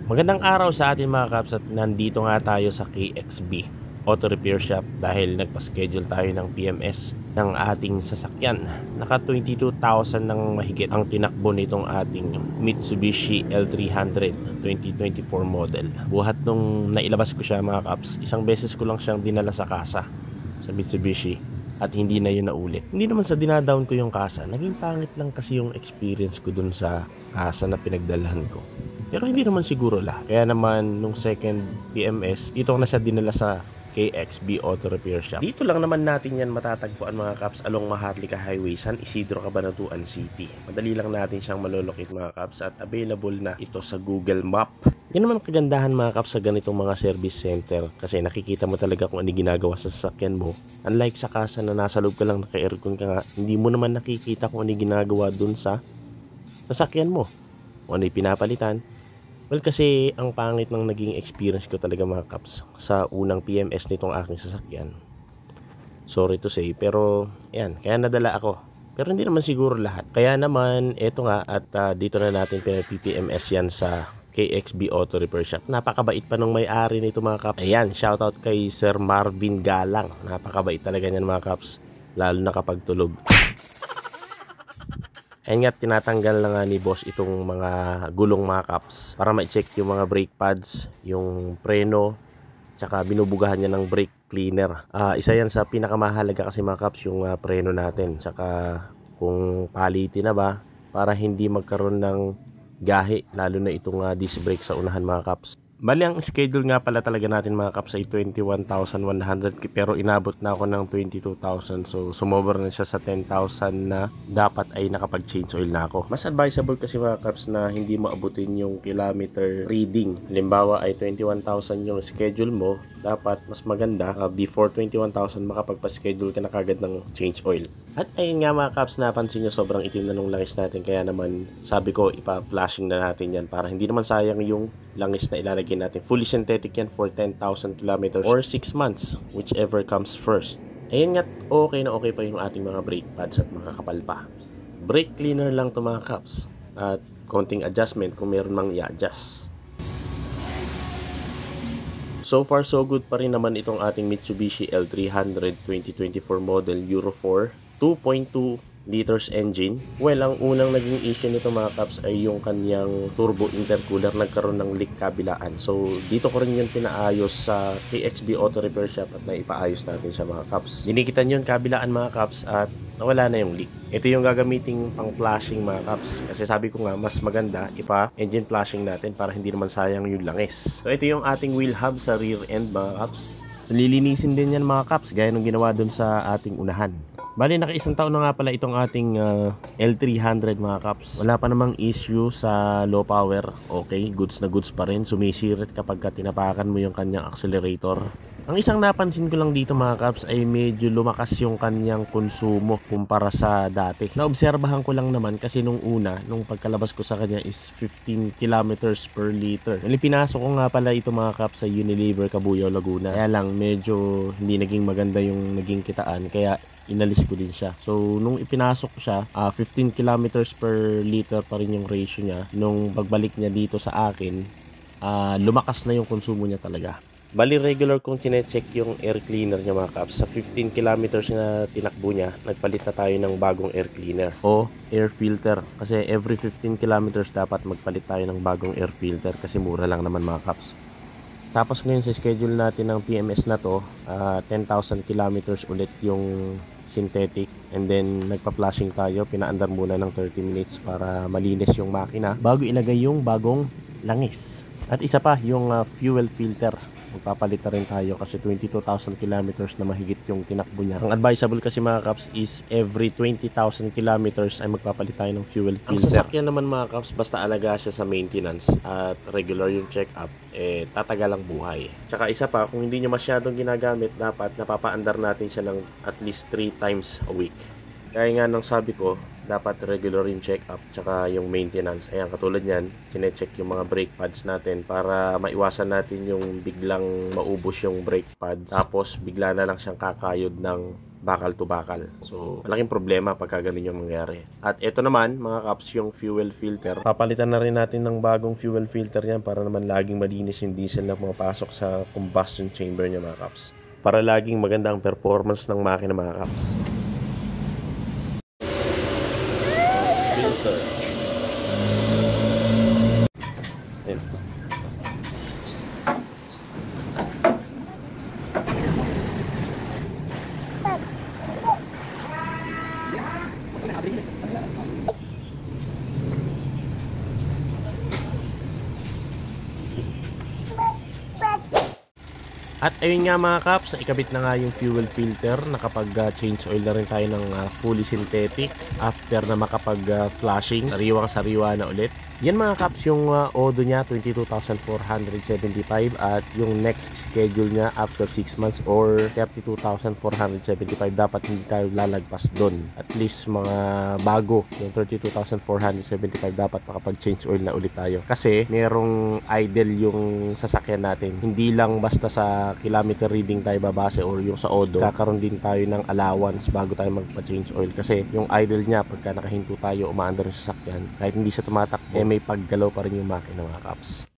Magandang araw sa atin mga kaps at nandito nga tayo sa KXB Auto Repair Shop dahil nagpa-schedule tayo ng PMS ng ating sasakyan. Naka 22,000 ng mahigit ang tinakbo nitong ating Mitsubishi L300 2024 model. Buhat nung nailabas ko siya mga kaps, isang beses ko lang siyang dinala sa kasa sa Mitsubishi at hindi na yun naulit. Hindi naman sa dinadown ko yung kasa, naging pangit lang kasi yung experience ko dun sa kasa na pinagdalhan ko. Pero hindi naman siguro lahat. Kaya naman nung second PMS, dito ko na siya dinala sa KXB Auto Repair Shop. Dito lang naman natin yan matatagpuan mga kaps along Maharlika Highway, San Isidro, Cabanatuan City. Madali lang natin siyang malolocate mga kaps at available na ito sa Google Map. Yan naman kagandahan mga kaps sa ganitong mga service center kasi nakikita mo talaga kung ano ginagawa sa sasakyan mo. Unlike sa kasa na nasa loob ka lang naka-aircon ka nga, hindi mo naman nakikita kung ano ginagawa dun sa sasakyan mo. Kung ano yung pinapalitan. Well, kasi ang pangit ng naging experience ko talaga mga kaps sa unang PMS nitong aking sasakyan. Sorry to say, pero ayan, kaya nadala ako. Pero hindi naman siguro lahat. Kaya naman, eto nga at dito na natin pinag-PMS yan sa KXB Auto Repair Shop. Napakabait pa nung may-ari nito mga kaps. Ayan, shoutout kay Sir Marvin Galang. Napakabait talaga niyan mga kaps, lalo na kapag tulog. Ayun nga, tinatanggal na nga ni boss itong mga gulong mga kaps para ma-check yung mga brake pads, yung preno, tsaka binubugahan niya ng brake cleaner. Isa yan sa pinakamahalaga kasi mga kaps, yung preno natin, tsaka kung palitin na ba para hindi magkaroon ng gahi, lalo na itong disc brake sa unahan mga kaps. Bali, ang schedule nga pala talaga natin mga kaps ay 21,100 pero inabot na ako ng 22,000, so sumobra na siya sa 10,000 na dapat ay nakapag-change oil na ako. Mas advisable kasi mga kaps na hindi maabutin yung kilometer reading. Halimbawa ay 21,000 yung schedule mo, dapat mas maganda before 21,000 makapagpa-schedule ka na kagad ng change oil. At ayun nga mga kaps, napansin nyo sobrang itim na nung langis natin, kaya naman sabi ko ipa-flashing na natin yan para hindi naman sayang yung langis na ilalagay natin. Fully synthetic yan for 10,000 kilometers or 6 months, whichever comes first. Ayun nga, okay na okay pa yung ating mga brake pads at makakapal pa. Brake cleaner lang to mga kaps at konting adjustment kung meron mang i-adjust. So far so good pa rin naman itong ating Mitsubishi L300 2024 model Euro 4 2.2 liters engine. Well, ang unang naging issue nito mga kaps ay yung kanyang turbo intercooler, nagkaroon ng leak kabilaan. So dito ko rin yun pinaayos sa KXB Auto Repair Shop at naipaayos natin siya mga kaps. Dinikitan yun kabilaan mga kaps at nawala na yung leak. Ito yung gagamiting pang flashing mga kaps kasi sabi ko nga mas maganda ipa-engine flashing natin para hindi naman sayang yung langis. So ito yung ating wheel hub sa rear end mga kaps. Lilinisin din yan mga kaps gaya ng ginawa dun sa ating unahan. Bali, naka-isang taon na nga pala itong ating L300 mga kaps. Wala pa namang issue sa low power. Okay, goods na goods pa rin. Sumisirit kapag tinapakan mo yung kanyang accelerator. Ang isang napansin ko lang dito mga kaps ay medyo lumakas yung kanyang konsumo kumpara sa dati. Naobserbahan ko lang naman kasi nung pagkalabas ko sa kanya is 15 kilometers per liter. Pinasok ko nga pala ito mga kaps sa Unilever, Cabuyao, Laguna. Kaya lang medyo hindi naging maganda yung naging kitaan kaya inalis ko din siya. So nung ipinasok ko siya, 15 kilometers per liter pa rin yung ratio niya. Nung pagbalik niya dito sa akin, lumakas na yung konsumo niya talaga. Bali, regular kong chinecheck yung air cleaner niya mga kaps. Sa 15 kilometers na tinakbo niya, nagpalit na tayo ng bagong air cleaner o air filter. Kasi every 15 kilometers dapat magpalit tayo ng bagong air filter kasi mura lang naman mga kaps. Tapos ngayon sa schedule natin ng PMS na to, 10,000 kilometers ulit yung synthetic, and then nagpa-flashing tayo. Pinaandar muna ng 30 minutes para malinis yung makina bago ilagay yung bagong langis. At isa pa, yung fuel filter. Magpapalit na rin tayo kasi 22,000 kilometers na mahigit yung tinakbo niya. Ang advisable kasi mga kaps is every 20,000 kilometers ay magpapalit tayo ng fuel filter. Ang sasakyan naman mga kaps, basta alaga siya sa maintenance at regular yung check-up, tatagal ang buhay. Tsaka isa pa, kung hindi nyo masyadong ginagamit, dapat napapaandar natin siya ng at least 3 times a week. Kaya nga nang sabi ko, dapat regular yung check-up tsaka yung maintenance. Ayan, katulad yan, chinecheck yung mga brake pads natin para maiwasan natin yung biglang maubos yung brake pads tapos bigla na lang siyang kakayod ng bakal to bakal. So, malaking problema pagka ganun yung mangyari. At ito naman, mga kaps, yung fuel filter. Papalitan na rin natin ng bagong fuel filter yan para naman laging malinis yung diesel na pumapasok sa combustion chamber niya, mga kaps. Para laging maganda ang performance ng makina, mga kaps. Filter. Ayan. At ayun nga mga kaps, ikabit na nga yung fuel filter. Nakapag-change oil na rin tayo ng fully synthetic after na makapag-flashing. Sariwang-sariwa na ulit. Yan mga kaps, yung odo niya 22,475 at yung next schedule niya after 6 months or 32,475 dapat hindi tayo lalagpas doon. At least mga bago yung 32,475 dapat makapag-change oil na ulit tayo. Kasi merong idle yung sasakyan natin. Hindi lang basta sa kilometer reading tayo babase or yung sa odo. Kakaroon din tayo ng allowance bago tayo magpa-change oil. Kasi yung idle niya pagka nakahinto tayo umaandar yung sasakyan kahit hindi siya tumatakbo, may paggalaw pa rin yung makina mga kaps.